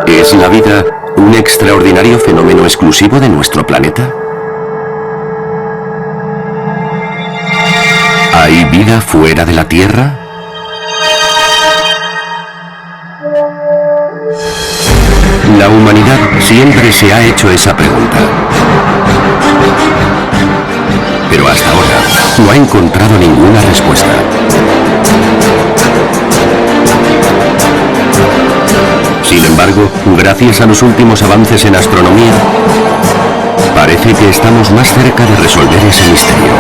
¿Es la vida un extraordinario fenómeno exclusivo de nuestro planeta? ¿Hay vida fuera de la Tierra? La humanidad siempre se ha hecho esa pregunta. Pero hasta ahora no ha encontrado ninguna respuesta. Sin embargo, gracias a los últimos avances en astronomía, parece que estamos más cerca de resolver ese misterio.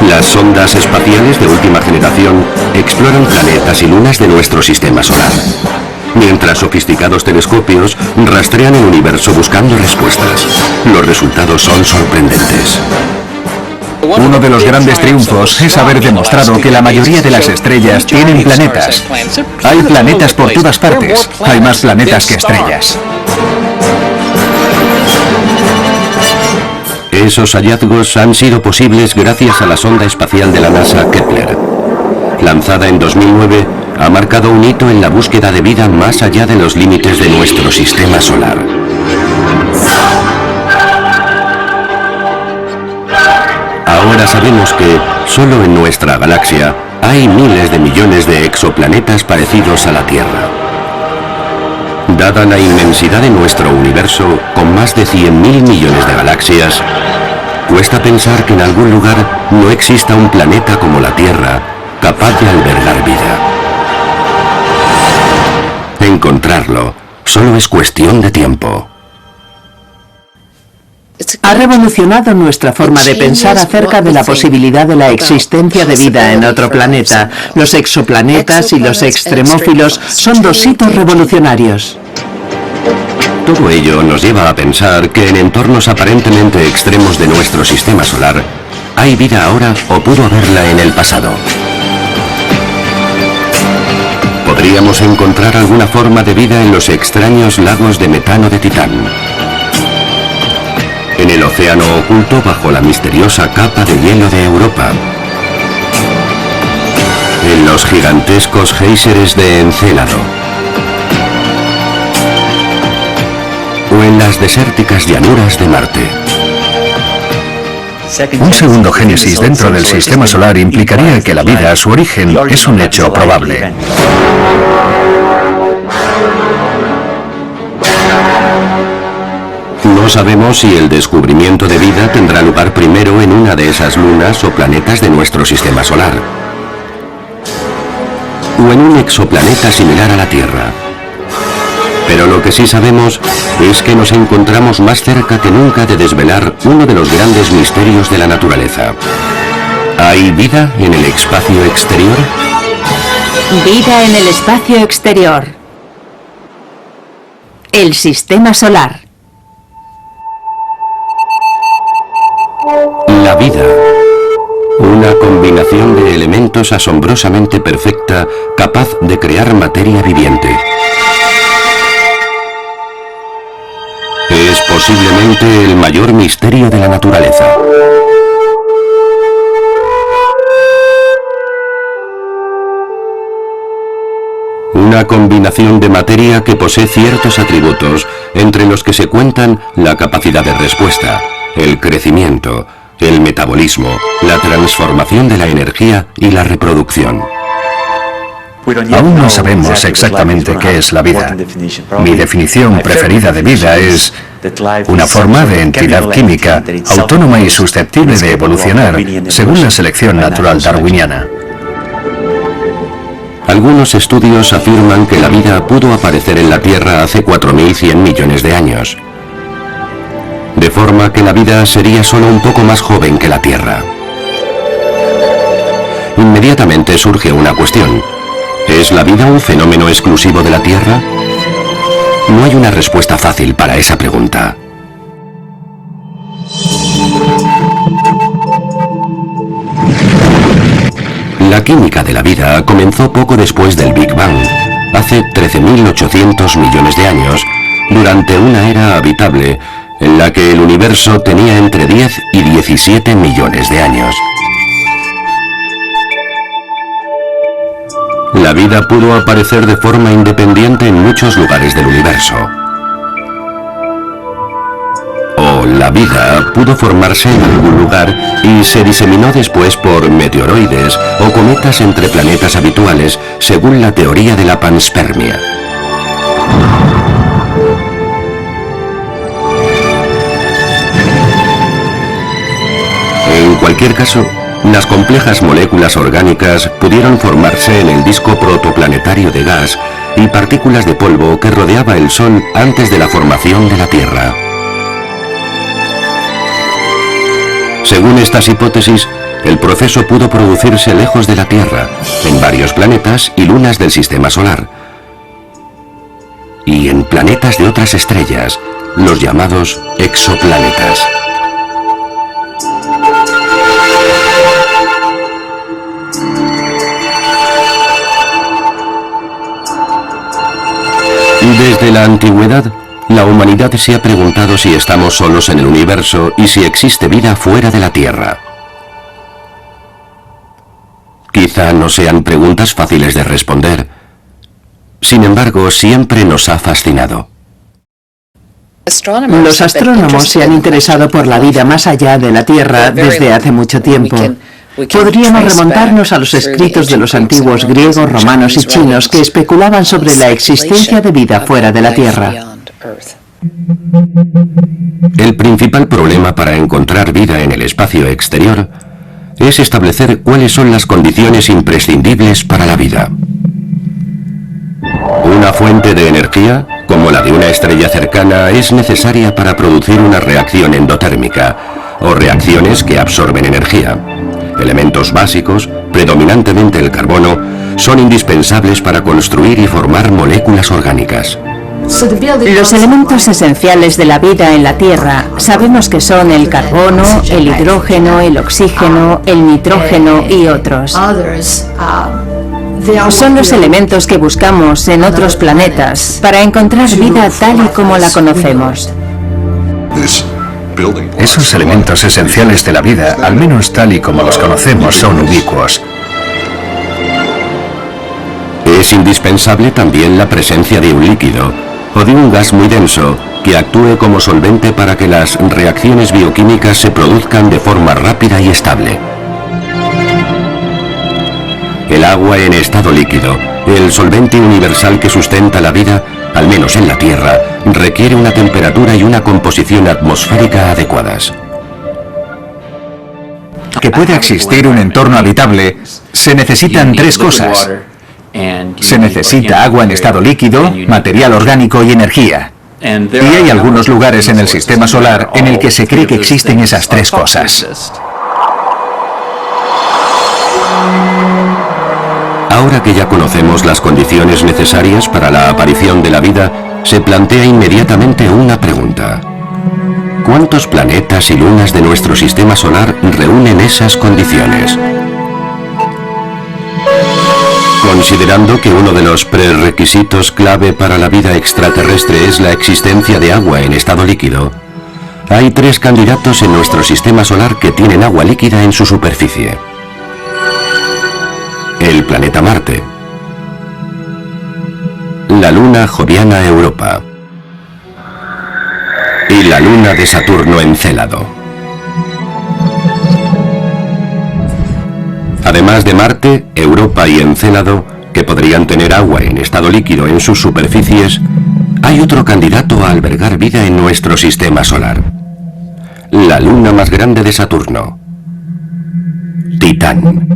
Las sondas espaciales de última generación exploran planetas y lunas de nuestro sistema solar, mientras sofisticados telescopios rastrean el universo buscando respuestas. Los resultados son sorprendentes. Uno de los grandes triunfos es haber demostrado que la mayoría de las estrellas tienen planetas. Hay planetas por todas partes. Hay más planetas que estrellas. Esos hallazgos han sido posibles gracias a la sonda espacial de la NASA Kepler. Lanzada en 2009, ha marcado un hito en la búsqueda de vida más allá de los límites de nuestro sistema solar. Ahora sabemos que solo en nuestra galaxia hay miles de millones de exoplanetas parecidos a la Tierra. Dada la inmensidad de nuestro universo, con más de 100.000 millones de galaxias, cuesta pensar que en algún lugar no exista un planeta como la Tierra capaz de albergar vida. Encontrarlo solo es cuestión de tiempo. Ha revolucionado nuestra forma de pensar acerca de la posibilidad de la existencia de vida en otro planeta. Los exoplanetas y los extremófilos son dos hitos revolucionarios. Todo ello nos lleva a pensar que en entornos aparentemente extremos de nuestro sistema solar hay vida ahora o pudo haberla en el pasado. ¿Podríamos encontrar alguna forma de vida en los extraños lagos de metano de Titán? En el océano oculto bajo la misteriosa capa de hielo de Europa. En los gigantescos géiseres de Encélado. O en las desérticas llanuras de Marte. Un segundo génesis dentro del sistema solar implicaría que la vida, su origen, es un hecho probable. No sabemos si el descubrimiento de vida tendrá lugar primero en una de esas lunas o planetas de nuestro sistema solar, o en un exoplaneta similar a la Tierra. Pero lo que sí sabemos es que nos encontramos más cerca que nunca de desvelar uno de los grandes misterios de la naturaleza. ¿Hay vida en el espacio exterior? Vida en el espacio exterior. El sistema solar. La vida. Una combinación de elementos asombrosamente perfecta, capaz de crear materia viviente. Es posiblemente el mayor misterio de la naturaleza. Una combinación de materia que posee ciertos atributos, entre los que se cuentan la capacidad de respuesta, el crecimiento, el metabolismo, la transformación de la energía y la reproducción. Aún no sabemos exactamente qué es la vida. Mi definición preferida de vida es una forma de entidad química autónoma y susceptible de evolucionar según la selección natural darwiniana. Algunos estudios afirman que la vida pudo aparecer en la Tierra hace 4.100 millones de años. De forma que la vida sería solo un poco más joven que la Tierra. Inmediatamente surge una cuestión. ¿Es la vida un fenómeno exclusivo de la Tierra? No hay una respuesta fácil para esa pregunta. La química de la vida comenzó poco después del Big Bang, hace 13.800 millones de años, durante una era habitable en la que el universo tenía entre 10 y 17 millones de años. La vida pudo aparecer de forma independiente en muchos lugares del universo. O la vida pudo formarse en algún lugar y se diseminó después por meteoroides o cometas entre planetas habituales, según la teoría de la panspermia. En cualquier caso, las complejas moléculas orgánicas pudieron formarse en el disco protoplanetario de gas y partículas de polvo que rodeaba el Sol antes de la formación de la Tierra. Según estas hipótesis, el proceso pudo producirse lejos de la Tierra, en varios planetas y lunas del Sistema Solar, y en planetas de otras estrellas, los llamados exoplanetas. Desde la antigüedad, la humanidad se ha preguntado si estamos solos en el universo y si existe vida fuera de la Tierra. Quizá no sean preguntas fáciles de responder. Sin embargo, siempre nos ha fascinado. Los astrónomos se han interesado por la vida más allá de la Tierra desde hace mucho tiempo. Podríamos remontarnos a los escritos de los antiguos griegos, romanos y chinos que especulaban sobre la existencia de vida fuera de la Tierra. El principal problema para encontrar vida en el espacio exterior es establecer cuáles son las condiciones imprescindibles para la vida. Una fuente de energía, como la de una estrella cercana, es necesaria para producir una reacción endotérmica, o reacciones que absorben energía. Elementos básicos, predominantemente el carbono, son indispensables para construir y formar moléculas orgánicas. Los elementos esenciales de la vida en la Tierra sabemos que son el carbono, el hidrógeno, el oxígeno, el nitrógeno y otros. Son los elementos que buscamos en otros planetas para encontrar vida tal y como la conocemos. Esos elementos esenciales de la vida, al menos tal y como los conocemos, son ubicuos. Es indispensable también la presencia de un líquido o de un gas muy denso que actúe como solvente para que las reacciones bioquímicas se produzcan de forma rápida y estable. El agua en estado líquido, el solvente universal que sustenta la vida, al menos en la Tierra, requiere una temperatura y una composición atmosférica adecuadas. Que pueda existir un entorno habitable, se necesitan tres cosas. Se necesita agua en estado líquido, material orgánico y energía. Y hay algunos lugares en el sistema solar en el que se cree que existen esas tres cosas. Ahora que ya conocemos las condiciones necesarias para la aparición de la vida, se plantea inmediatamente una pregunta. ¿Cuántos planetas y lunas de nuestro sistema solar reúnen esas condiciones? Considerando que uno de los prerequisitos clave para la vida extraterrestre es la existencia de agua en estado líquido, hay tres candidatos en nuestro sistema solar que tienen agua líquida en su superficie. El planeta Marte, la luna joviana Europa y la luna de Saturno Encélado. Además de Marte, Europa y Encélado, que podrían tener agua en estado líquido en sus superficies, hay otro candidato a albergar vida en nuestro sistema solar. La luna más grande de Saturno, Titán.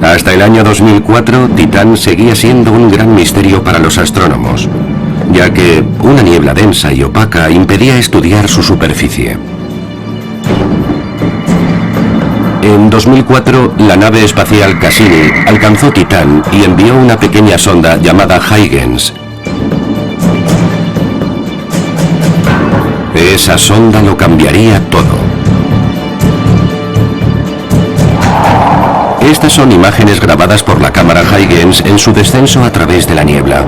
Hasta el año 2004, Titán seguía siendo un gran misterio para los astrónomos, ya que una niebla densa y opaca impedía estudiar su superficie. En 2004, la nave espacial Cassini alcanzó Titán y envió una pequeña sonda llamada Huygens. Esa sonda lo cambiaría todo. Estas son imágenes grabadas por la cámara Huygens en su descenso a través de la niebla.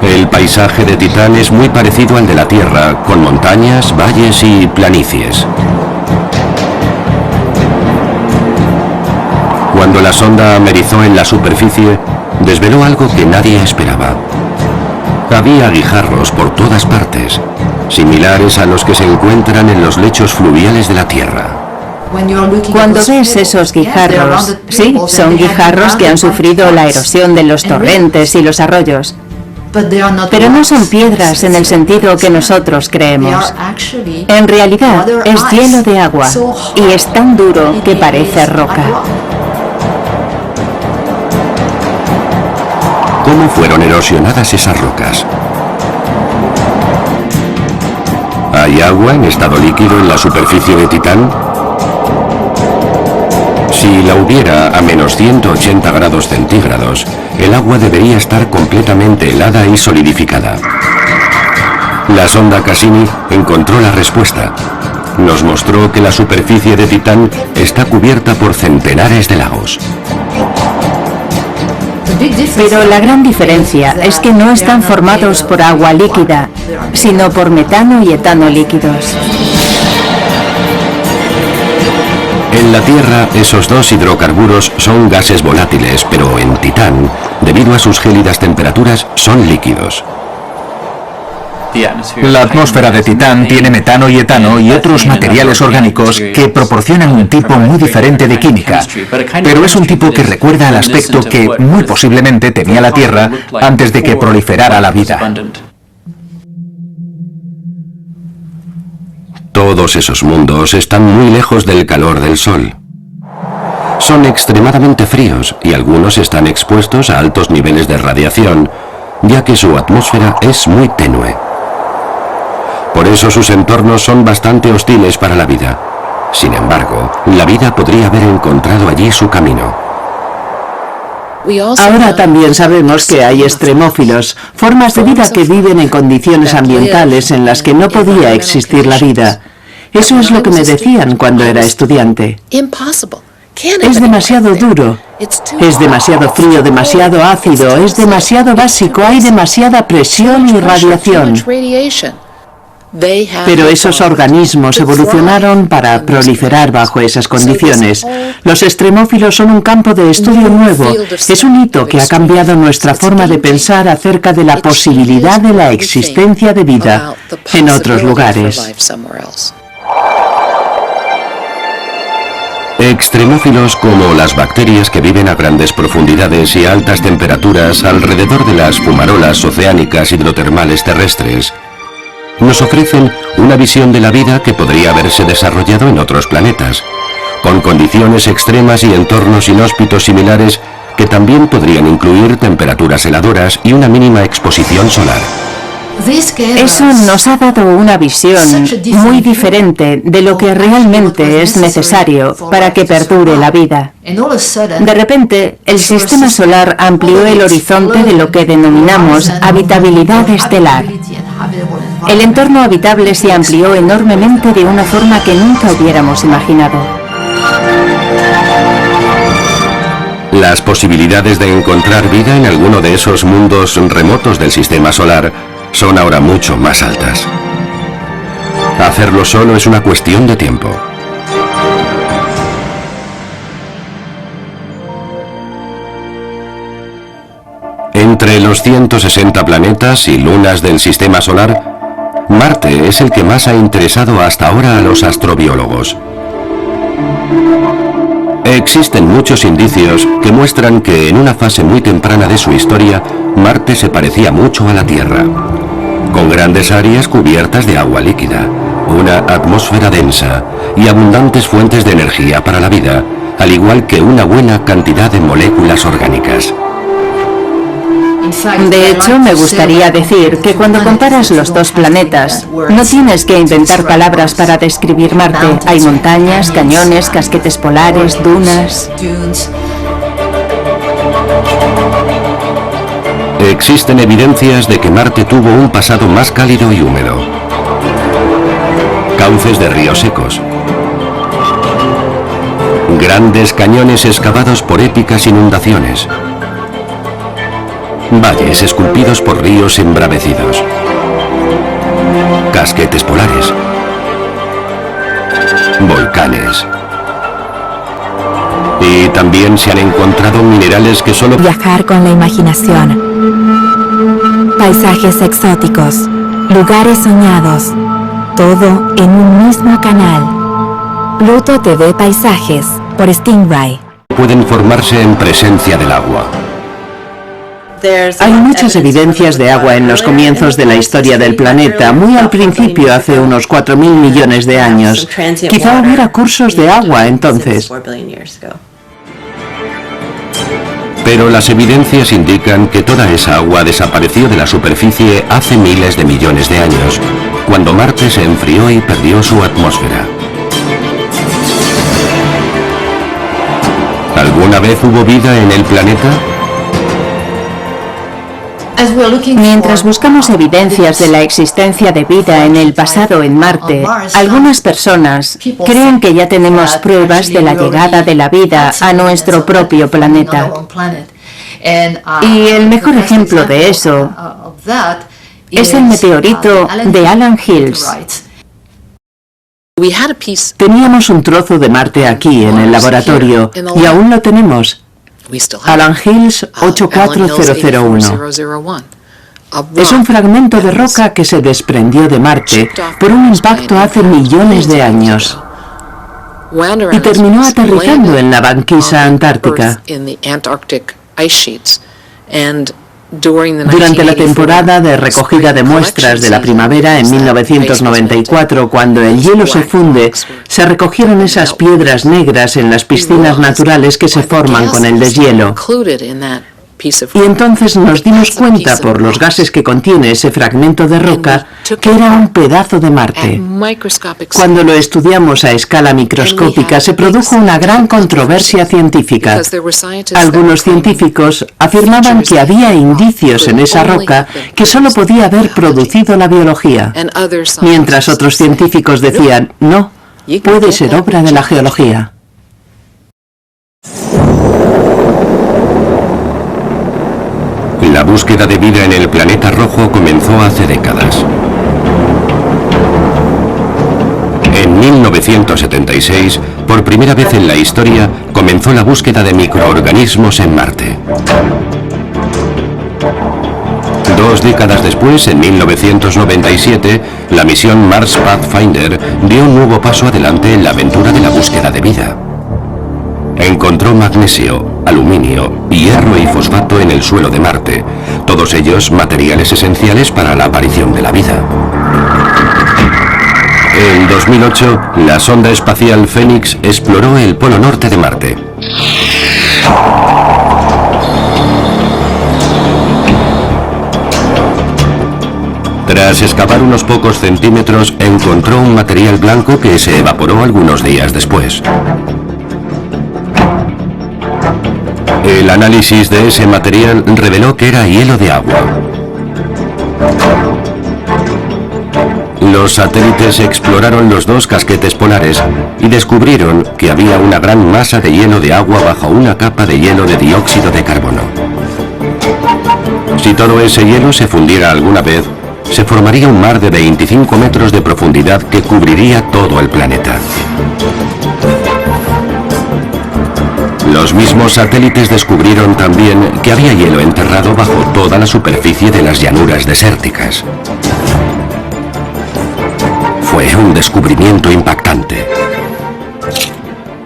El paisaje de Titán es muy parecido al de la Tierra, con montañas, valles y planicies. Cuando la sonda amerizó en la superficie, desveló algo que nadie esperaba. Había guijarros por todas partes, similares a los que se encuentran en los lechos fluviales de la Tierra. Cuando ves esos guijarros, sí, son guijarros que han sufrido la erosión de los torrentes y los arroyos. Pero no son piedras en el sentido que nosotros creemos. En realidad, es hielo de agua y es tan duro que parece roca. ¿Cómo fueron erosionadas esas rocas? ¿Hay agua en estado líquido en la superficie de Titán? Si la hubiera a menos 180 grados centígrados, el agua debería estar completamente helada y solidificada. La sonda Cassini encontró la respuesta. Nos mostró que la superficie de Titán está cubierta por centenares de lagos. Pero la gran diferencia es que no están formados por agua líquida, sino por metano y etano líquidos. En la Tierra, esos dos hidrocarburos son gases volátiles, pero en Titán, debido a sus gélidas temperaturas, son líquidos. La atmósfera de Titán tiene metano y etano y otros materiales orgánicos que proporcionan un tipo muy diferente de química, pero es un tipo que recuerda al aspecto que muy posiblemente tenía la Tierra antes de que proliferara la vida. Todos esos mundos están muy lejos del calor del Sol. Son extremadamente fríos y algunos están expuestos a altos niveles de radiación, ya que su atmósfera es muy tenue. Por eso sus entornos son bastante hostiles para la vida. Sin embargo, la vida podría haber encontrado allí su camino. Ahora también sabemos que hay extremófilos, formas de vida que viven en condiciones ambientales en las que no podía existir la vida. Eso es lo que me decían cuando era estudiante. Es demasiado duro, es demasiado frío, demasiado ácido, es demasiado básico, hay demasiada presión y radiación. Pero esos organismos evolucionaron para proliferar bajo esas condiciones. Los extremófilos son un campo de estudio nuevo. Es un hito que ha cambiado nuestra forma de pensar acerca de la posibilidad de la existencia de vida en otros lugares. Extremófilos como las bacterias que viven a grandes profundidades y a altas temperaturas alrededor de las fumarolas oceánicas hidrotermales terrestres nos ofrecen una visión de la vida que podría haberse desarrollado en otros planetas, con condiciones extremas y entornos inhóspitos similares que también podrían incluir temperaturas heladoras y una mínima exposición solar. Eso nos ha dado una visión muy diferente de lo que realmente es necesario para que perdure la vida. De repente, el sistema solar amplió el horizonte de lo que denominamos habitabilidad estelar. El entorno habitable se amplió enormemente de una forma que nunca hubiéramos imaginado. Las posibilidades de encontrar vida en alguno de esos mundos remotos del sistema solar son ahora mucho más altas. Hacerlo solo es una cuestión de tiempo. Entre los 160 planetas y lunas del sistema solar, Marte es el que más ha interesado hasta ahora a los astrobiólogos. Existen muchos indicios que muestran que en una fase muy temprana de su historia, Marte se parecía mucho a la Tierra, con grandes áreas cubiertas de agua líquida, una atmósfera densa y abundantes fuentes de energía para la vida, al igual que una buena cantidad de moléculas orgánicas. De hecho, me gustaría decir que cuando comparas los dos planetas, no tienes que inventar palabras para describir Marte. Hay montañas, cañones, casquetes polares, dunas. Existen evidencias de que Marte tuvo un pasado más cálido y húmedo. Cauces de ríos secos. Grandes cañones excavados por épicas inundaciones. Valles esculpidos por ríos embravecidos. Casquetes polares. Y también se han encontrado minerales que solo... Viajar con la imaginación. Paisajes exóticos. Lugares soñados. Todo en un mismo canal. Pluto TV Paisajes por Stingray. pueden formarse en presencia del agua. Hay muchas evidencias de agua en los comienzos de la historia del planeta, muy al principio, hace unos 4.000 millones de años. Quizá hubiera cursos de agua entonces. Pero las evidencias indican que toda esa agua desapareció de la superficie hace miles de millones de años, cuando Marte se enfrió y perdió su atmósfera. ¿Alguna vez hubo vida en el planeta? Mientras buscamos evidencias de la existencia de vida en el pasado en Marte, algunas personas creen que ya tenemos pruebas de la llegada de la vida a nuestro propio planeta. Y el mejor ejemplo de eso es el meteorito de Allen Hills. Teníamos un trozo de Marte aquí en el laboratorio y aún lo tenemos. Allen Hills 84001. Es un fragmento de roca que se desprendió de Marte por un impacto hace millones de años y terminó aterrizando en la banquisa antártica. Durante la temporada de recogida de muestras de la primavera en 1994, cuando el hielo se funde, se recogieron esas piedras negras en las piscinas naturales que se forman con el deshielo. Y entonces nos dimos cuenta, por los gases que contiene ese fragmento de roca, que era un pedazo de Marte. Cuando lo estudiamos a escala microscópica, se produjo una gran controversia científica. Algunos científicos afirmaban que había indicios en esa roca que solo podía haber producido la biología, mientras otros científicos decían, no, puede ser obra de la geología. La búsqueda de vida en el planeta rojo comenzó hace décadas. En 1976, por primera vez en la historia, comenzó la búsqueda de microorganismos en Marte. 2 décadas después, en 1997, la misión Mars Pathfinder dio un nuevo paso adelante en la aventura de la búsqueda de vida. Encontró magnesio, aluminio, hierro y fosfato en el suelo de Marte, todos ellos materiales esenciales para la aparición de la vida. En 2008, la sonda espacial Phoenix exploró el polo norte de Marte. Tras excavar unos pocos centímetros, encontró un material blanco que se evaporó algunos días después. El análisis de ese material reveló que era hielo de agua. Los satélites exploraron los 2 casquetes polares y descubrieron que había una gran masa de hielo de agua bajo una capa de hielo de dióxido de carbono. Si todo ese hielo se fundiera alguna vez, se formaría un mar de 25 metros de profundidad que cubriría todo el planeta. Los mismos satélites descubrieron también que había hielo enterrado bajo toda la superficie de las llanuras desérticas. Fue un descubrimiento impactante.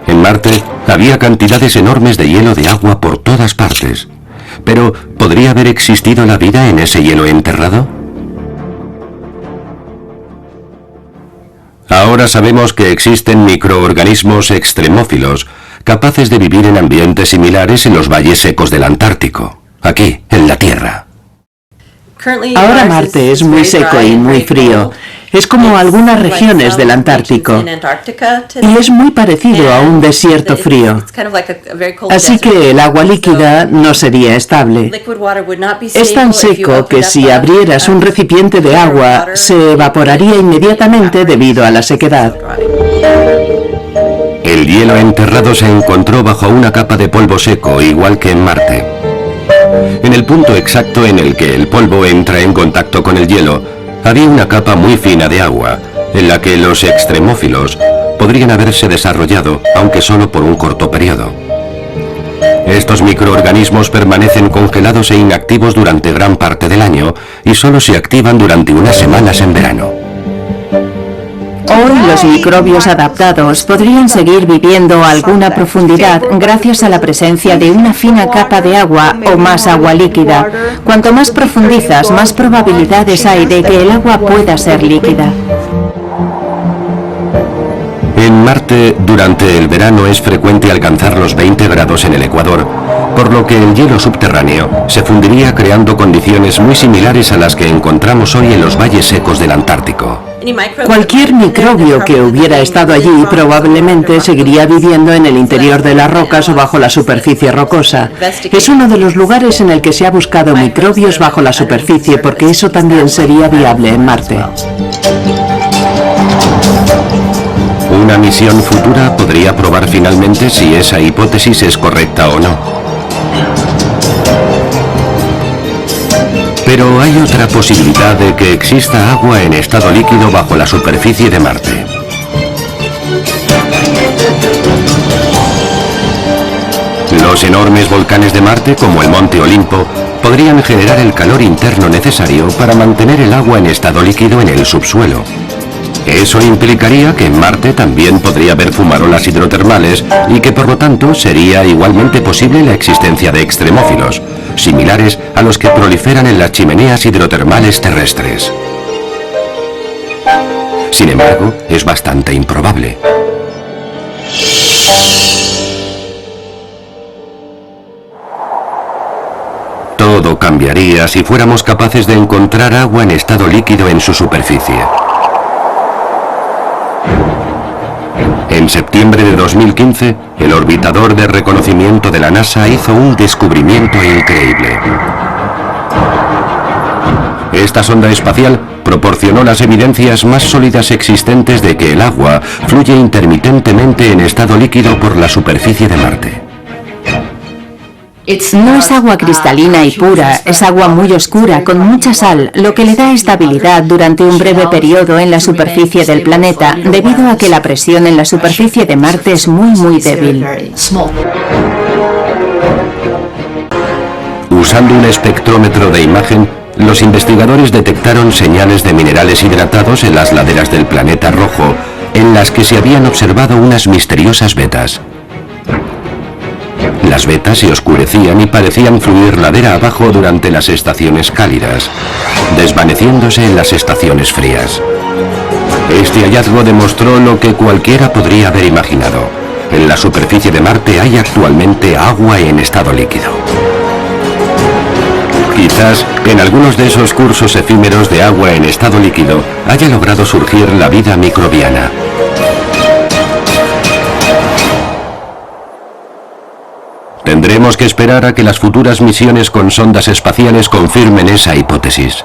En Marte había cantidades enormes de hielo de agua por todas partes. Pero, ¿podría haber existido la vida en ese hielo enterrado? Ahora sabemos que existen microorganismos extremófilos, capaces de vivir en ambientes similares en los valles secos del Antártico, aquí, en la Tierra. Ahora Marte es muy seco y muy frío. Es como algunas regiones del Antártico. Y es muy parecido a un desierto frío. Así que el agua líquida no sería estable. Es tan seco que si abrieras un recipiente de agua, se evaporaría inmediatamente debido a la sequedad. El hielo enterrado se encontró bajo una capa de polvo seco, igual que en Marte. En el punto exacto en el que el polvo entra en contacto con el hielo, había una capa muy fina de agua, en la que los extremófilos podrían haberse desarrollado, aunque solo por un corto periodo. Estos microorganismos permanecen congelados e inactivos durante gran parte del año y solo se activan durante unas semanas en verano. Hoy los microbios adaptados podrían seguir viviendo a alguna profundidad gracias a la presencia de una fina capa de agua o más agua líquida. Cuanto más profundizas, más probabilidades hay de que el agua pueda ser líquida. En Marte, durante el verano es frecuente alcanzar los 20 grados en el ecuador, por lo que el hielo subterráneo se fundiría creando condiciones muy similares a las que encontramos hoy en los valles secos del Antártico. Cualquier microbio que hubiera estado allí probablemente seguiría viviendo en el interior de las rocas o bajo la superficie rocosa. Es uno de los lugares en el que se ha buscado microbios bajo la superficie porque eso también sería viable en Marte. Una misión futura podría probar finalmente si esa hipótesis es correcta o no. Pero hay otra posibilidad de que exista agua en estado líquido bajo la superficie de Marte. Los enormes volcanes de Marte, como el Monte Olimpo, podrían generar el calor interno necesario para mantener el agua en estado líquido en el subsuelo. Eso implicaría que en Marte también podría haber fumarolas hidrotermales y que por lo tanto sería igualmente posible la existencia de extremófilos, similares a los que proliferan en las chimeneas hidrotermales terrestres. Sin embargo, es bastante improbable. Todo cambiaría si fuéramos capaces de encontrar agua en estado líquido en su superficie. En septiembre de 2015, el orbitador de reconocimiento de la NASA hizo un descubrimiento increíble. Esta sonda espacial proporcionó las evidencias más sólidas existentes de que el agua fluye intermitentemente en estado líquido por la superficie de Marte. No es agua cristalina y pura, es agua muy oscura, con mucha sal, lo que le da estabilidad durante un breve periodo en la superficie del planeta, debido a que la presión en la superficie de Marte es muy débil. Usando un espectrómetro de imagen, los investigadores detectaron señales de minerales hidratados en las laderas del planeta rojo, en las que se habían observado unas misteriosas vetas. Las vetas se oscurecían y parecían fluir ladera abajo durante las estaciones cálidas, desvaneciéndose en las estaciones frías. Este hallazgo demostró lo que cualquiera podría haber imaginado. En la superficie de Marte hay actualmente agua en estado líquido. Quizás en algunos de esos cursos efímeros de agua en estado líquido haya logrado surgir la vida microbiana. Tendremos que esperar a que las futuras misiones con sondas espaciales confirmen esa hipótesis.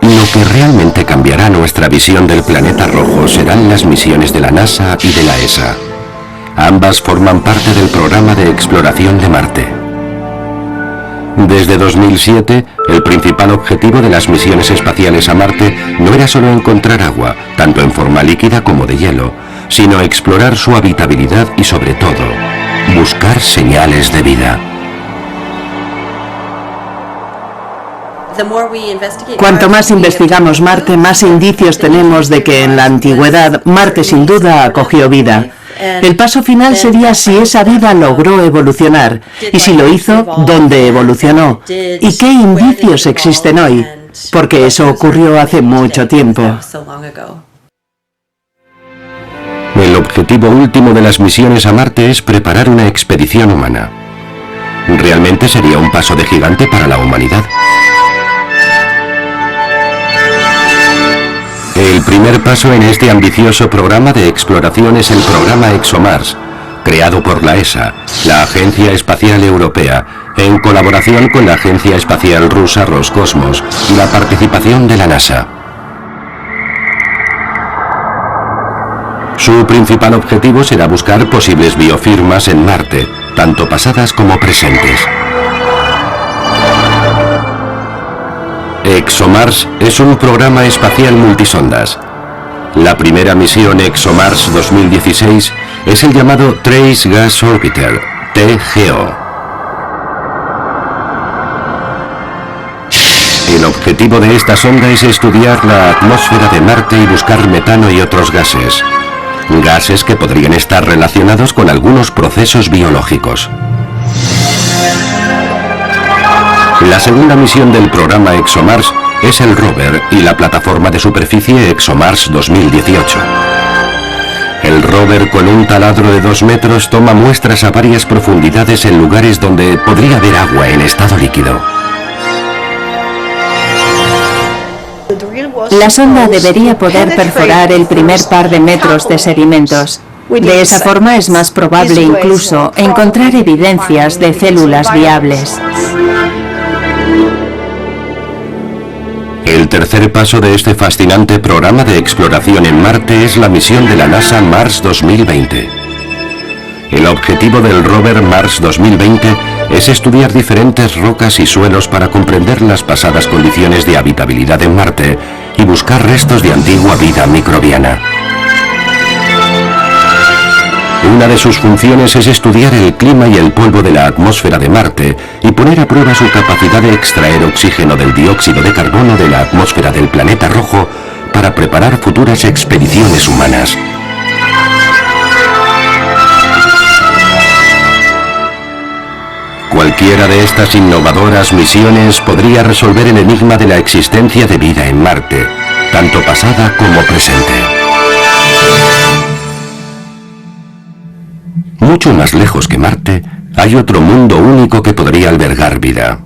Lo que realmente cambiará nuestra visión del planeta rojo serán las misiones de la NASA y de la ESA. Ambas forman parte del programa de exploración de Marte. Desde 2007, el principal objetivo de las misiones espaciales a Marte no era solo encontrar agua, tanto en forma líquida como de hielo, sino explorar su habitabilidad y, sobre todo, buscar señales de vida. Cuanto más investigamos Marte, más indicios tenemos de que en la antigüedad Marte sin duda acogió vida. El paso final sería si esa vida logró evolucionar, y si lo hizo, ¿dónde evolucionó? ¿Y qué indicios existen hoy? Porque eso ocurrió hace mucho tiempo. El objetivo último de las misiones a Marte es preparar una expedición humana. Realmente sería un paso de gigante para la humanidad. El primer paso en este ambicioso programa de exploración es el programa ExoMars, creado por la ESA, la Agencia Espacial Europea, en colaboración con la Agencia Espacial Rusa Roscosmos y la participación de la NASA. Su principal objetivo será buscar posibles biofirmas en Marte, tanto pasadas como presentes. ExoMars es un programa espacial multisondas. La primera misión ExoMars 2016 es el llamado Trace Gas Orbiter, TGO. El objetivo de esta sonda es estudiar la atmósfera de Marte y buscar metano y otros gases. Gases que podrían estar relacionados con algunos procesos biológicos. La segunda misión del programa ExoMars es el rover y la plataforma de superficie ExoMars 2018. El rover con un taladro de 2 metros toma muestras a varias profundidades en lugares donde podría haber agua en estado líquido. La sonda debería poder perforar el primer par de metros de sedimentos. De esa forma es más probable incluso encontrar evidencias de células viables. El tercer paso de este fascinante programa de exploración en Marte es la misión de la NASA Mars 2020. El objetivo del rover Mars 2020 es estudiar diferentes rocas y suelos para comprender las pasadas condiciones de habitabilidad en Marte y buscar restos de antigua vida microbiana. Una de sus funciones es estudiar el clima y el polvo de la atmósfera de Marte y poner a prueba su capacidad de extraer oxígeno del dióxido de carbono de la atmósfera del planeta rojo para preparar futuras expediciones humanas. Cualquiera de estas innovadoras misiones podría resolver el enigma de la existencia de vida en Marte, tanto pasada como presente. Mucho más lejos que Marte, hay otro mundo único que podría albergar vida.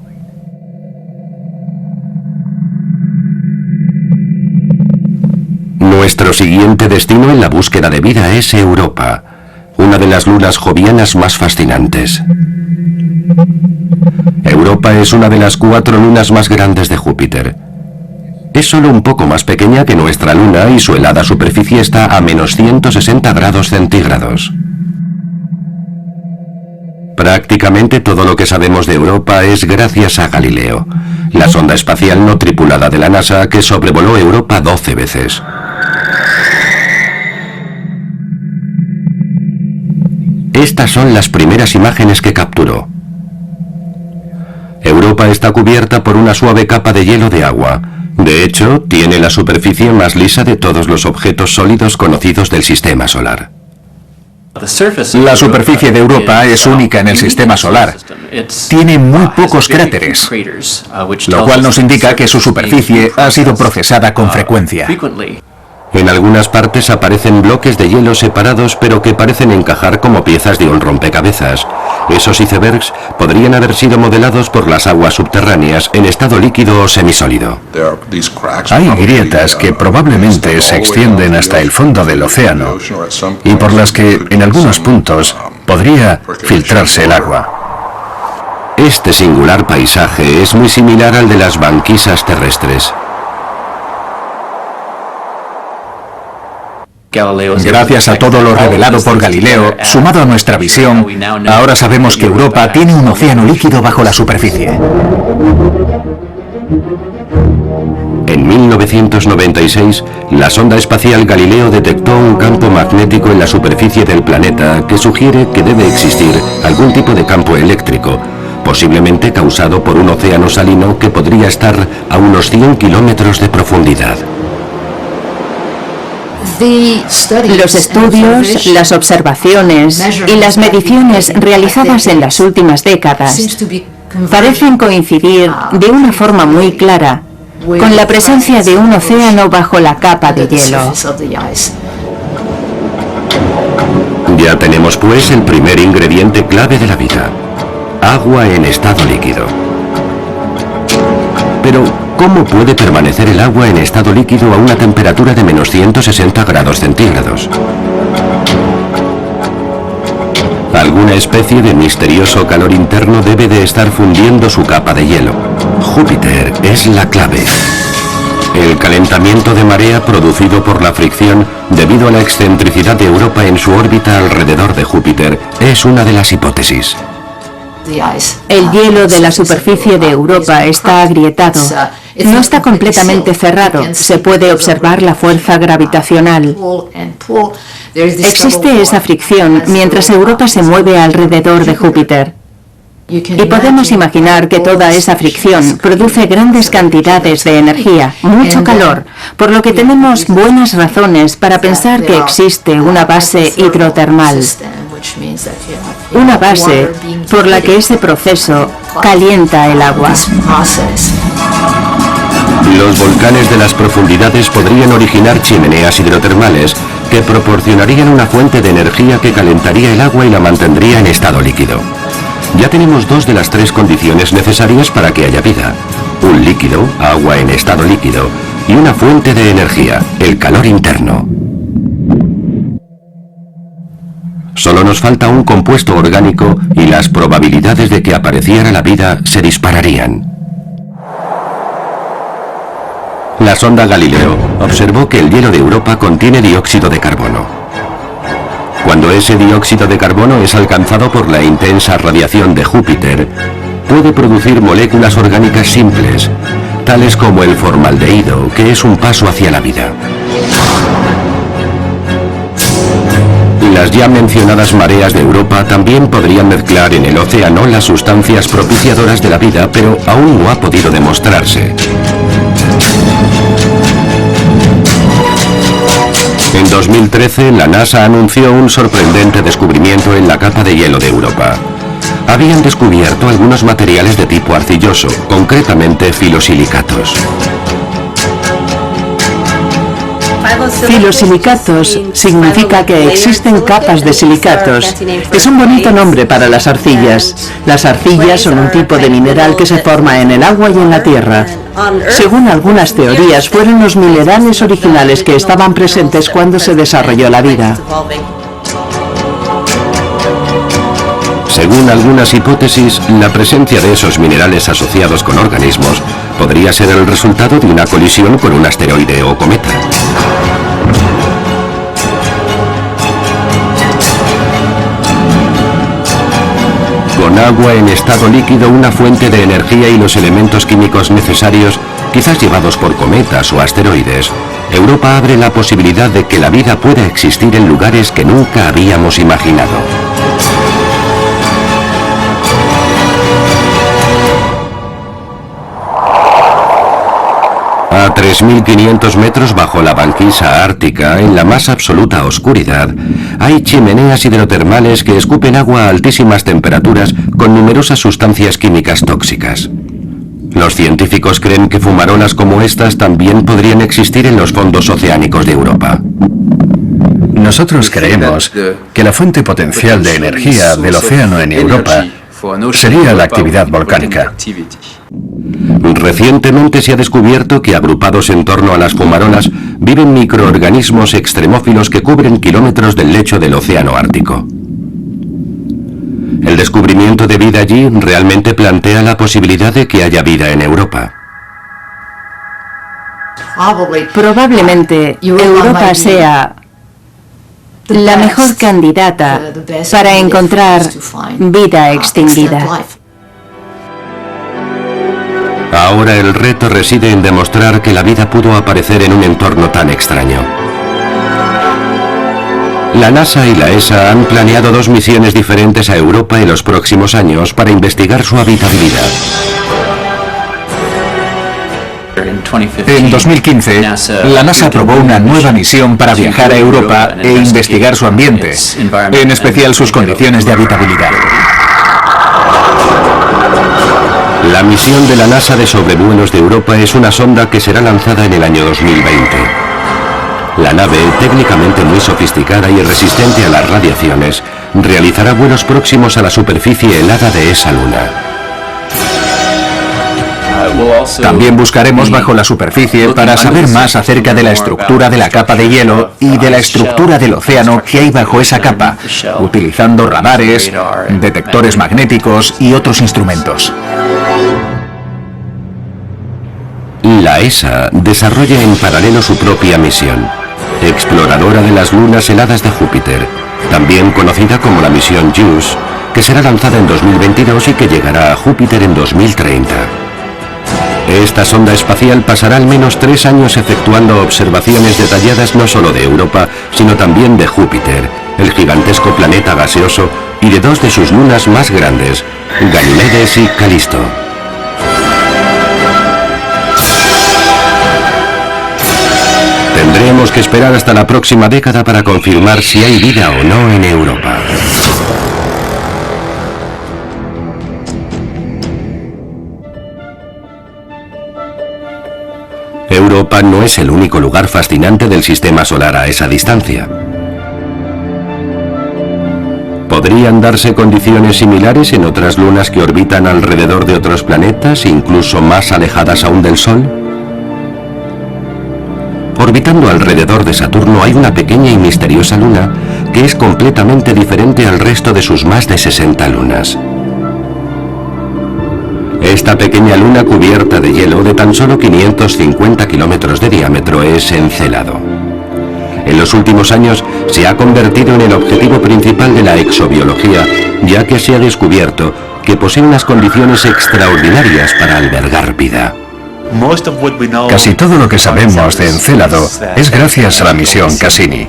Nuestro siguiente destino en la búsqueda de vida es Europa, una de las lunas jovianas más fascinantes. Europa es una de las 4 lunas más grandes de Júpiter. Es solo un poco más pequeña que nuestra luna y su helada superficie está a menos 160 grados centígrados. Prácticamente todo lo que sabemos de Europa es gracias a Galileo, la sonda espacial no tripulada de la NASA que sobrevoló Europa 12 veces. Estas son las primeras imágenes que capturó. Europa está cubierta por una suave capa de hielo de agua. De hecho, tiene la superficie más lisa de todos los objetos sólidos conocidos del sistema solar. La superficie de Europa es única en el sistema solar. Tiene muy pocos cráteres, lo cual nos indica que su superficie ha sido procesada con frecuencia. En algunas partes aparecen bloques de hielo separados pero que parecen encajar como piezas de un rompecabezas. Esos icebergs podrían haber sido modelados por las aguas subterráneas en estado líquido o semisólido. Hay grietas que probablemente se extienden hasta el fondo del océano y por las que en algunos puntos podría filtrarse el agua. Este singular paisaje es muy similar al de las banquisas terrestres. Gracias a todo lo revelado por Galileo, sumado a nuestra visión, ahora sabemos que Europa tiene un océano líquido bajo la superficie. En 1996, la sonda espacial Galileo detectó un campo magnético en la superficie del planeta que sugiere que debe existir algún tipo de campo eléctrico, posiblemente causado por un océano salino que podría estar a unos 100 kilómetros de profundidad. Los estudios, las observaciones y las mediciones realizadas en las últimas décadas parecen coincidir de una forma muy clara con la presencia de un océano bajo la capa de hielo. Ya tenemos pues el primer ingrediente clave de la vida: agua en estado líquido. Pero, ¿cómo puede permanecer el agua en estado líquido a una temperatura de menos 160 grados centígrados? Alguna especie de misterioso calor interno debe de estar fundiendo su capa de hielo. Júpiter es la clave. El calentamiento de marea producido por la fricción debido a la excentricidad de Europa en su órbita alrededor de Júpiter es una de las hipótesis. El hielo de la superficie de Europa está agrietado No está completamente cerrado. Se puede observar la fuerza gravitacional. Existe esa fricción mientras Europa se mueve alrededor de Júpiter. Y podemos imaginar que toda esa fricción produce grandes cantidades de energía, mucho calor, por lo que tenemos buenas razones para pensar que existe una base hidrotermal. Una base por la que ese proceso calienta el agua. Los volcanes de las profundidades podrían originar chimeneas hidrotermales que proporcionarían una fuente de energía que calentaría el agua y la mantendría en estado líquido. Ya tenemos dos de las tres condiciones necesarias para que haya vida: un líquido, agua en estado líquido, y una fuente de energía, el calor interno. Solo nos falta un compuesto orgánico y las probabilidades de que apareciera la vida se dispararían. La sonda Galileo observó que el hielo de Europa contiene dióxido de carbono. Cuando ese dióxido de carbono es alcanzado por la intensa radiación de Júpiter, puede producir moléculas orgánicas simples, tales como el formaldehído, que es un paso hacia la vida. Las ya mencionadas mareas de Europa también podrían mezclar en el océano las sustancias propiciadoras de la vida, pero aún no ha podido demostrarse. En 2013, la NASA anunció un sorprendente descubrimiento en la capa de hielo de Europa. Habían descubierto algunos materiales de tipo arcilloso, concretamente filosilicatos. Filosilicatos significa que existen capas de silicatos. Es un bonito nombre para las arcillas. Las arcillas son un tipo de mineral que se forma en el agua y en la tierra. Según algunas teorías, fueron los minerales originales que estaban presentes cuando se desarrolló la vida. Según algunas hipótesis, la presencia de esos minerales asociados con organismos podría ser el resultado de una colisión con un asteroide o cometa. Con agua en estado líquido, una fuente de energía y los elementos químicos necesarios, quizás llevados por cometas o asteroides, Europa abre la posibilidad de que la vida pueda existir en lugares que nunca habíamos imaginado. A 3.500 metros bajo la banquisa ártica, en la más absoluta oscuridad, hay chimeneas hidrotermales que escupen agua a altísimas temperaturas con numerosas sustancias químicas tóxicas. Los científicos creen que fumarolas como estas también podrían existir en los fondos oceánicos de Europa. Nosotros creemos que la fuente potencial de energía del océano en Europa sería la actividad volcánica. Recientemente se ha descubierto que agrupados en torno a las fumarolas viven microorganismos extremófilos que cubren kilómetros del lecho del océano Ártico. El descubrimiento de vida allí realmente plantea la posibilidad de que haya vida en Europa. Probablemente Europa sea la mejor candidata para encontrar vida extinguida. Ahora el reto reside en demostrar que la vida pudo aparecer en un entorno tan extraño. La NASA y la ESA han planeado dos misiones diferentes a Europa en los próximos años para investigar su habitabilidad. En 2015, la NASA aprobó una nueva misión para viajar a Europa e investigar su ambiente, en especial sus condiciones de habitabilidad. La misión de la NASA de sobrevuelos de Europa es una sonda que será lanzada en el año 2020. La nave, técnicamente muy sofisticada y resistente a las radiaciones, realizará vuelos próximos a la superficie helada de esa luna. También buscaremos bajo la superficie para saber más acerca de la estructura de la capa de hielo y de la estructura del océano que hay bajo esa capa, utilizando radares, detectores magnéticos y otros instrumentos. La ESA desarrolla en paralelo su propia misión, exploradora de las lunas heladas de Júpiter, también conocida como la misión JUICE, que será lanzada en 2022 y que llegará a Júpiter en 2030. Esta sonda espacial pasará al menos 3 años efectuando observaciones detalladas no solo de Europa, sino también de Júpiter, el gigantesco planeta gaseoso, y de 2 de sus lunas más grandes, Ganimedes y Calisto. Tendremos que esperar hasta la próxima década para confirmar si hay vida o no en Europa. Europa no es el único lugar fascinante del sistema solar a esa distancia. ¿Podrían darse condiciones similares en otras lunas que orbitan alrededor de otros planetas, incluso más alejadas aún del Sol? Orbitando alrededor de Saturno hay una pequeña y misteriosa luna que es completamente diferente al resto de sus más de 60 lunas. Esta pequeña luna cubierta de hielo de tan solo 550 kilómetros de diámetro es Encélado. En los últimos años se ha convertido en el objetivo principal de la exobiología, ya que se ha descubierto que posee unas condiciones extraordinarias para albergar vida. Casi todo lo que sabemos de Encélado es gracias a la misión Cassini.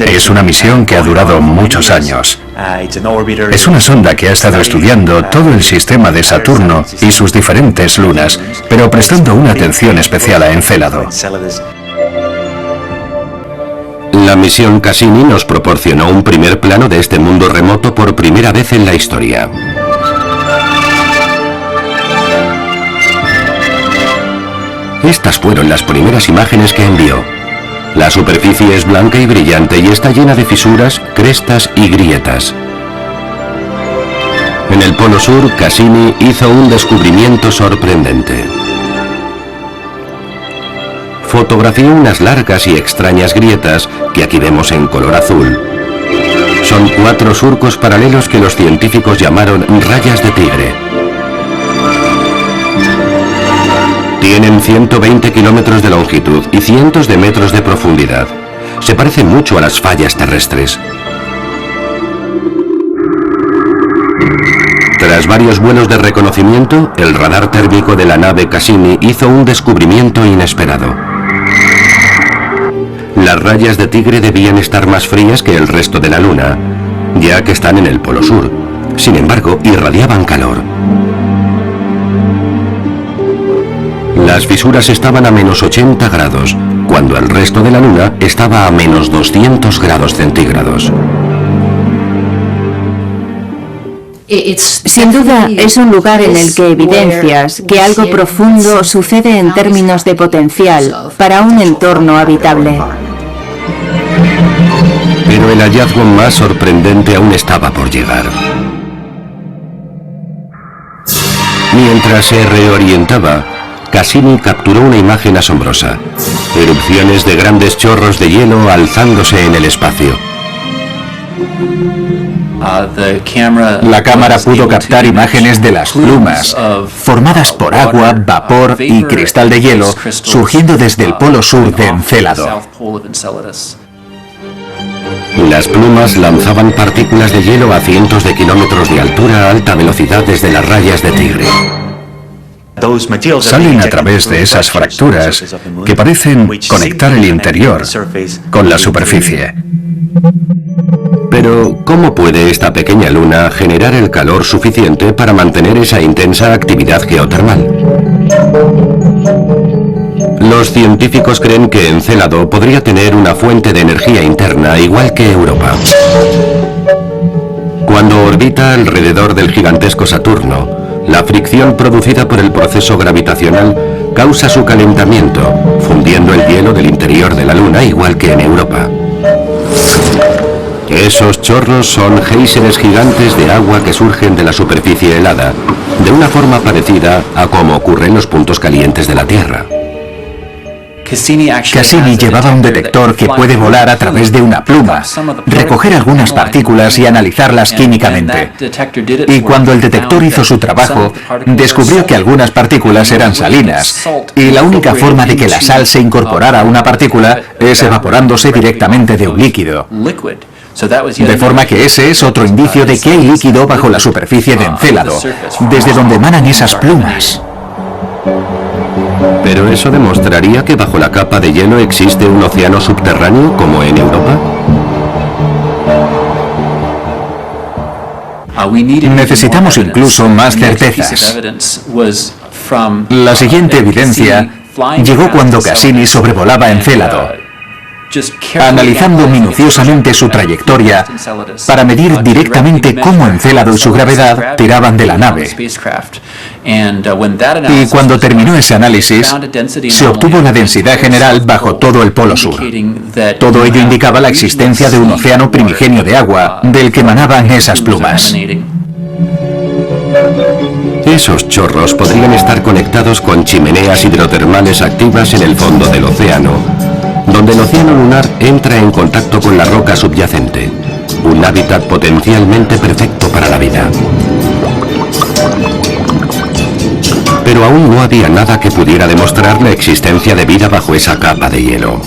Es una misión que ha durado muchos años. Es una sonda que ha estado estudiando todo el sistema de Saturno y sus diferentes lunas, pero prestando una atención especial a Encélado. La misión Cassini nos proporcionó un primer plano de este mundo remoto por primera vez en la historia. Estas fueron las primeras imágenes que envió. La superficie es blanca y brillante y está llena de fisuras, crestas y grietas. En el Polo Sur, Cassini hizo un descubrimiento sorprendente. Fotografió unas largas y extrañas grietas que aquí vemos en color azul. Son 4 surcos paralelos que los científicos llamaron rayas de tigre. Tienen 120 kilómetros de longitud y cientos de metros de profundidad. Se parece mucho a las fallas terrestres. Tras varios vuelos de reconocimiento, el radar térmico de la nave Cassini hizo un descubrimiento inesperado. Las rayas de tigre debían estar más frías que el resto de la Luna, ya que están en el Polo Sur. Sin embargo, irradiaban calor. Las fisuras estaban a menos 80 grados, cuando el resto de la Luna estaba a menos 200 grados centígrados. Sin duda, es un lugar en el que evidencias que algo profundo sucede en términos de potencial para un entorno habitable. Pero el hallazgo más sorprendente aún estaba por llegar. Mientras se reorientaba, Cassini capturó una imagen asombrosa. Erupciones de grandes chorros de hielo alzándose en el espacio. La cámara pudo captar imágenes de las plumas, formadas por agua, vapor y cristal de hielo, surgiendo desde el polo sur de Encélado. Las plumas lanzaban partículas de hielo a cientos de kilómetros de altura a alta velocidad desde las rayas de tigre. Salen a través de esas fracturas que parecen conectar el interior con la superficie. Pero, ¿cómo puede esta pequeña luna generar el calor suficiente para mantener esa intensa actividad geotermal? Los científicos creen que Encélado podría tener una fuente de energía interna igual que Europa. Cuando orbita alrededor del gigantesco Saturno, la fricción producida por el proceso gravitacional causa su calentamiento, fundiendo el hielo del interior de la Luna igual que en Europa. Esos chorros son géiseres gigantes de agua que surgen de la superficie helada, de una forma parecida a como ocurre en los puntos calientes de la Tierra. Cassini llevaba un detector que puede volar a través de una pluma, recoger algunas partículas y analizarlas químicamente. Y cuando el detector hizo su trabajo, descubrió que algunas partículas eran salinas, y la única forma de que la sal se incorporara a una partícula es evaporándose directamente de un líquido. De forma que ese es otro indicio de que hay líquido bajo la superficie de Encélado, desde donde emanan esas plumas. Pero eso demostraría que bajo la capa de hielo existe un océano subterráneo como en Europa. Necesitamos incluso más certezas. La siguiente evidencia llegó cuando Cassini sobrevolaba Encélado, analizando minuciosamente su trayectoria para medir directamente cómo Encélado y su gravedad tiraban de la nave. Y cuando terminó ese análisis, se obtuvo la densidad general bajo todo el polo sur. Todo ello indicaba la existencia de un océano primigenio de agua del que emanaban esas plumas. Esos chorros podrían estar conectados con chimeneas hidrotermales activas en el fondo del océano, donde el océano lunar entra en contacto con la roca subyacente, un hábitat potencialmente perfecto para la vida. Pero aún no había nada que pudiera demostrar la existencia de vida bajo esa capa de hielo.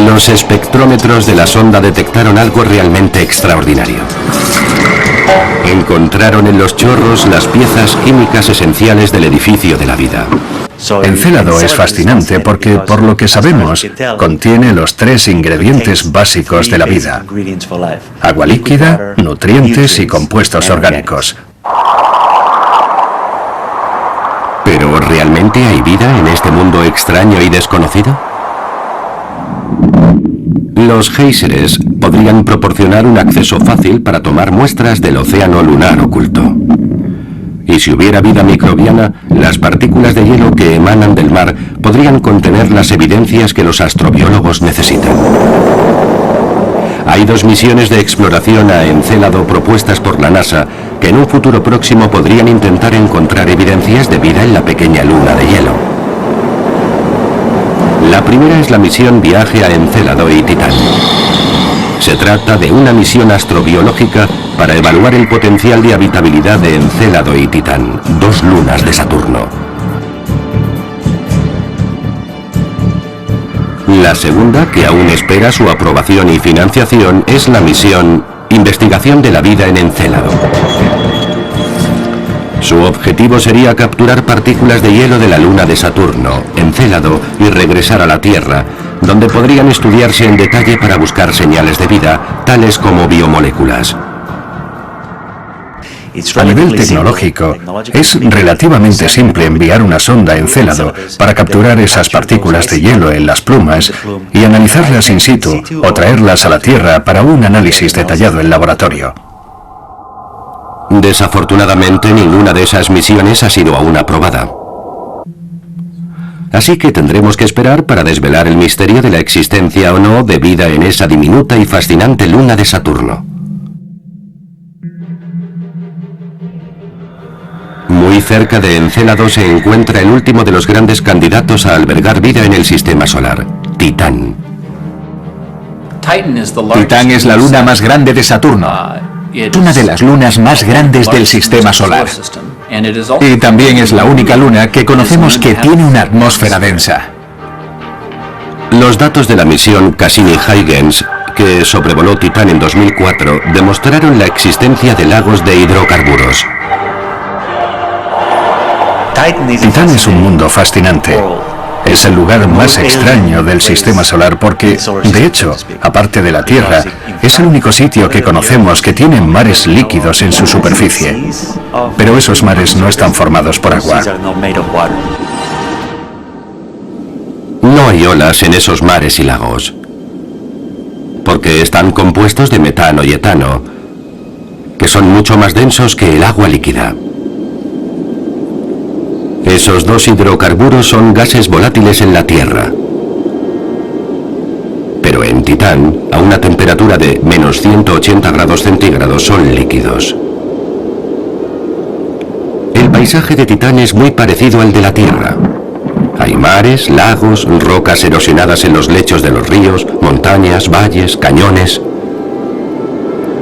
Los espectrómetros de la sonda detectaron algo realmente extraordinario. Encontraron en los chorros las piezas químicas esenciales del edificio de la vida. Encélado es fascinante porque, por lo que sabemos, contiene los 3 ingredientes básicos de la vida: agua líquida, nutrientes y compuestos orgánicos. ¿Pero realmente hay vida en este mundo extraño y desconocido? Los géiseres podrían proporcionar un acceso fácil para tomar muestras del océano lunar oculto. Y si hubiera vida microbiana, las partículas de hielo que emanan del mar podrían contener las evidencias que los astrobiólogos necesitan. Hay 2 misiones de exploración a Encélado propuestas por la NASA que en un futuro próximo podrían intentar encontrar evidencias de vida en la pequeña luna de hielo. La primera es la misión Viaje a Encélado y Titán. Se trata de una misión astrobiológica para evaluar el potencial de habitabilidad de Encélado y Titán, 2 lunas de Saturno. La segunda, que aún espera su aprobación y financiación, es la misión Investigación de la vida en Encélado. Su objetivo sería capturar partículas de hielo de la luna de Saturno, Encélado, y regresar a la Tierra, donde podrían estudiarse en detalle para buscar señales de vida, tales como biomoléculas. A nivel tecnológico, es relativamente simple enviar una sonda a Encélado para capturar esas partículas de hielo en las plumas y analizarlas in situ o traerlas a la Tierra para un análisis detallado en laboratorio. Desafortunadamente, ninguna de esas misiones ha sido aún aprobada. Así que tendremos que esperar para desvelar el misterio de la existencia o no de vida en esa diminuta y fascinante luna de Saturno. Muy cerca de Encélado se encuentra el último de los grandes candidatos a albergar vida en el sistema solar, Titán. Titán es la luna más grande de Saturno, una de las lunas más grandes del sistema solar. Y también es la única luna que conocemos que tiene una atmósfera densa. Los datos de la misión Cassini-Huygens, que sobrevoló Titán en 2004, demostraron la existencia de lagos de hidrocarburos. Titán es un mundo fascinante. Es el lugar más extraño del sistema solar porque, de hecho, aparte de la Tierra, es el único sitio que conocemos que tiene mares líquidos en su superficie. Pero esos mares no están formados por agua. No hay olas en esos mares y lagos, porque están compuestos de metano y etano, que son mucho más densos que el agua líquida. Esos 2 hidrocarburos son gases volátiles en la Tierra. Pero en Titán, a una temperatura de menos 180 grados centígrados, son líquidos. El paisaje de Titán es muy parecido al de la Tierra. Hay mares, lagos, rocas erosionadas en los lechos de los ríos, montañas, valles, cañones.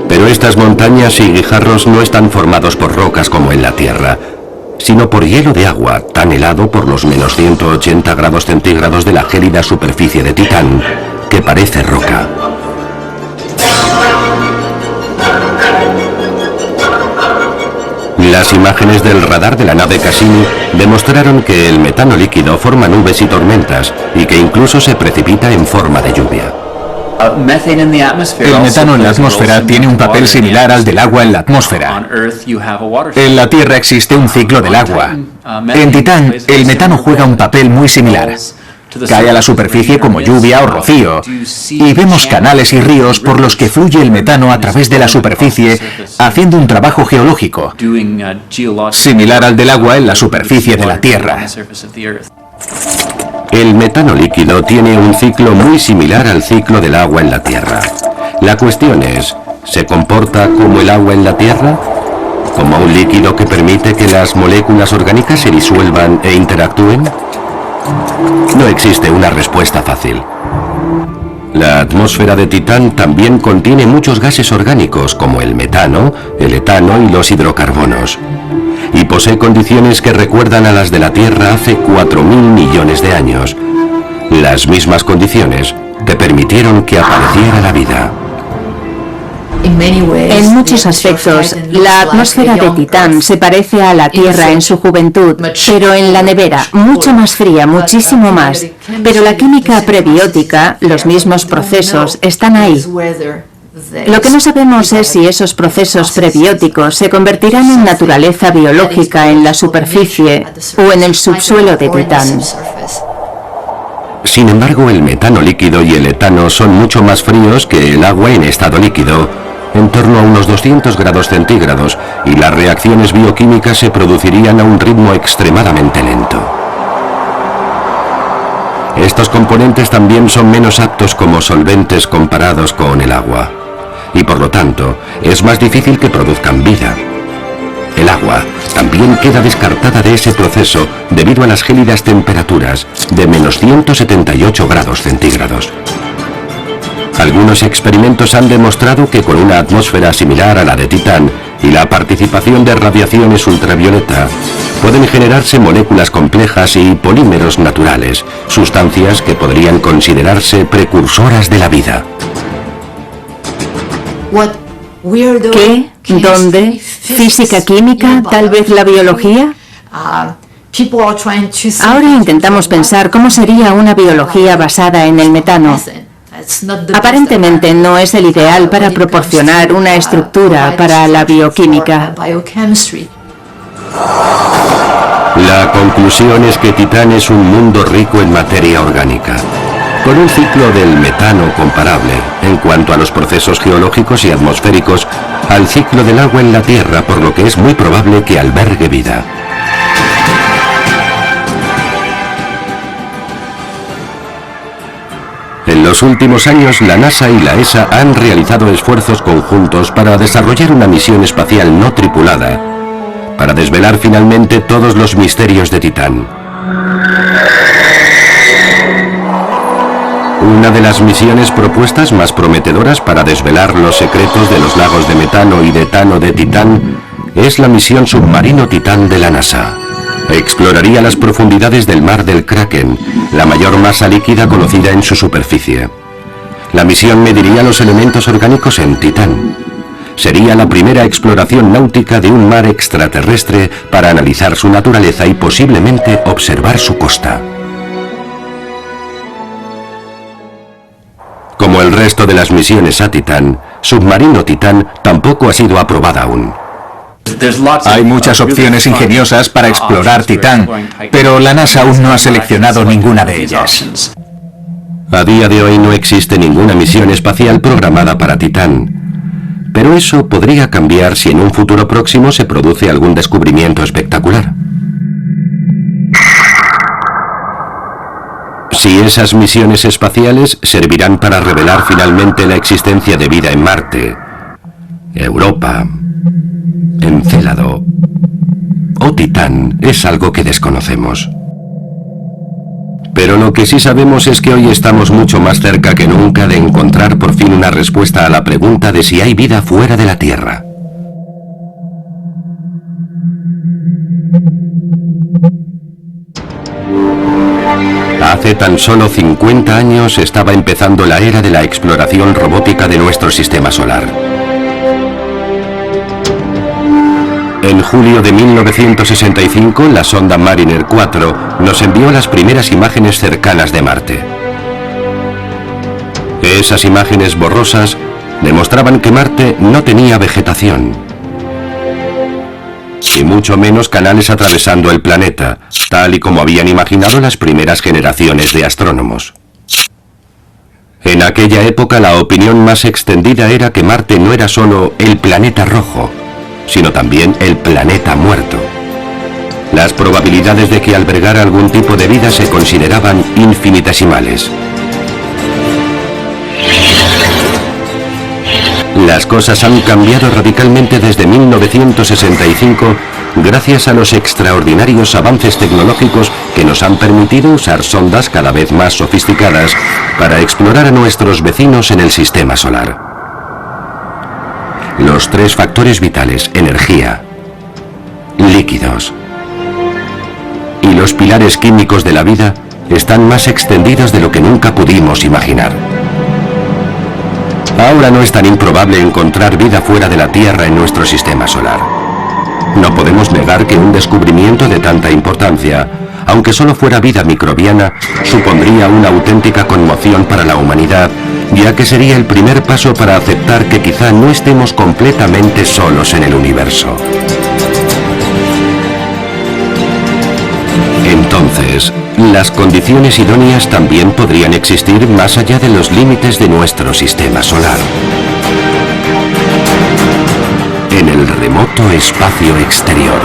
Pero estas montañas y guijarros no están formados por rocas como en la Tierra. sino por hielo de agua tan helado por los menos 180 grados centígrados de la gélida superficie de Titán, que parece roca. Las imágenes del radar de la nave Cassini demostraron que el metano líquido forma nubes y tormentas y que incluso se precipita en forma de lluvia. El metano en la atmósfera tiene un papel similar al del agua en la atmósfera. En la Tierra existe un ciclo del agua. En Titán, el metano juega un papel muy similar. Cae a la superficie como lluvia o rocío, y vemos canales y ríos por los que fluye el metano a través de la superficie, haciendo un trabajo geológico, similar al del agua en la superficie de la Tierra. El metano líquido tiene un ciclo muy similar al ciclo del agua en la Tierra. La cuestión es, ¿se comporta como el agua en la Tierra? ¿Como un líquido que permite que las moléculas orgánicas se disuelvan e interactúen? No existe una respuesta fácil. La atmósfera de Titán también contiene muchos gases orgánicos como el metano, el etano y los hidrocarbonos. Y posee condiciones que recuerdan a las de la Tierra hace 4.000 millones de años. Las mismas condiciones que permitieron que apareciera la vida. En muchos aspectos, la atmósfera de Titán se parece a la Tierra en su juventud, pero en la nevera, mucho más fría, muchísimo más. Pero la química prebiótica, los mismos procesos, están ahí. Lo que no sabemos es si esos procesos prebióticos se convertirán en naturaleza biológica en la superficie o en el subsuelo de Titán. Sin embargo, el metano líquido y el etano son mucho más fríos que el agua en estado líquido, en torno a unos 200 grados centígrados, y las reacciones bioquímicas se producirían a un ritmo extremadamente lento. Estos componentes también son menos aptos como solventes comparados con el agua, y por lo tanto es más difícil que produzcan vida. El agua también queda descartada de ese proceso debido a las gélidas temperaturas de menos 178 grados centígrados. Algunos experimentos han demostrado que con una atmósfera similar a la de Titán y la participación de radiaciones ultravioleta, pueden generarse moléculas complejas y polímeros naturales, sustancias que podrían considerarse precursoras de la vida. ¿Qué? ¿Dónde? ¿Física química? ¿Tal vez la biología? Ahora intentamos pensar cómo sería una biología basada en el metano. Aparentemente no es el ideal para proporcionar una estructura para la bioquímica. La conclusión es que Titán es un mundo rico en materia orgánica, con un ciclo del metano comparable en cuanto a los procesos geológicos y atmosféricos al ciclo del agua en la Tierra, por lo que es muy probable que albergue vida. En los últimos años, la NASA y la ESA han realizado esfuerzos conjuntos para desarrollar una misión espacial no tripulada, para desvelar finalmente todos los misterios de Titán. Una de las misiones propuestas más prometedoras para desvelar los secretos de los lagos de metano y de etano de Titán es la misión submarino Titán de la NASA. Exploraría las profundidades del mar del Kraken, la mayor masa líquida conocida en su superficie. La misión mediría los elementos orgánicos en Titán. Sería la primera exploración náutica de un mar extraterrestre para analizar su naturaleza y posiblemente observar su costa. Como el resto de las misiones a Titán, Submarino Titán tampoco ha sido aprobada aún. Hay muchas opciones ingeniosas para explorar Titán, pero la NASA aún no ha seleccionado ninguna de ellas. A día de hoy no existe ninguna misión espacial programada para Titán, pero eso podría cambiar si en un futuro próximo se produce algún descubrimiento espectacular. Si esas misiones espaciales servirán para revelar finalmente la existencia de vida en Marte, Europa, Encélado o Titán, es algo que desconocemos. Pero lo que sí sabemos es que hoy estamos mucho más cerca que nunca de encontrar por fin una respuesta a la pregunta de si hay vida fuera de la Tierra. Hace tan solo 50 años estaba empezando la era de la exploración robótica de nuestro sistema solar. En julio de 1965, la sonda Mariner 4 nos envió las primeras imágenes cercanas de Marte. Esas imágenes borrosas demostraban que Marte no tenía vegetación, y mucho menos canales atravesando el planeta, tal y como habían imaginado las primeras generaciones de astrónomos. En aquella época la opinión más extendida era que Marte no era solo el planeta rojo, sino también el planeta muerto. Las probabilidades de que albergara algún tipo de vida se consideraban infinitesimales. Las cosas han cambiado radicalmente desde 1965 gracias a los extraordinarios avances tecnológicos que nos han permitido usar sondas cada vez más sofisticadas para explorar a nuestros vecinos en el sistema solar. Los tres factores vitales, energía, líquidos y los pilares químicos de la vida, están más extendidos de lo que nunca pudimos imaginar. Ahora no es tan improbable encontrar vida fuera de la Tierra en nuestro sistema solar. No podemos negar que un descubrimiento de tanta importancia, aunque solo fuera vida microbiana, supondría una auténtica conmoción para la humanidad, ya que sería el primer paso para aceptar que quizá no estemos completamente solos en el universo. Entonces, las condiciones idóneas también podrían existir más allá de los límites de nuestro sistema solar. En el remoto espacio exterior.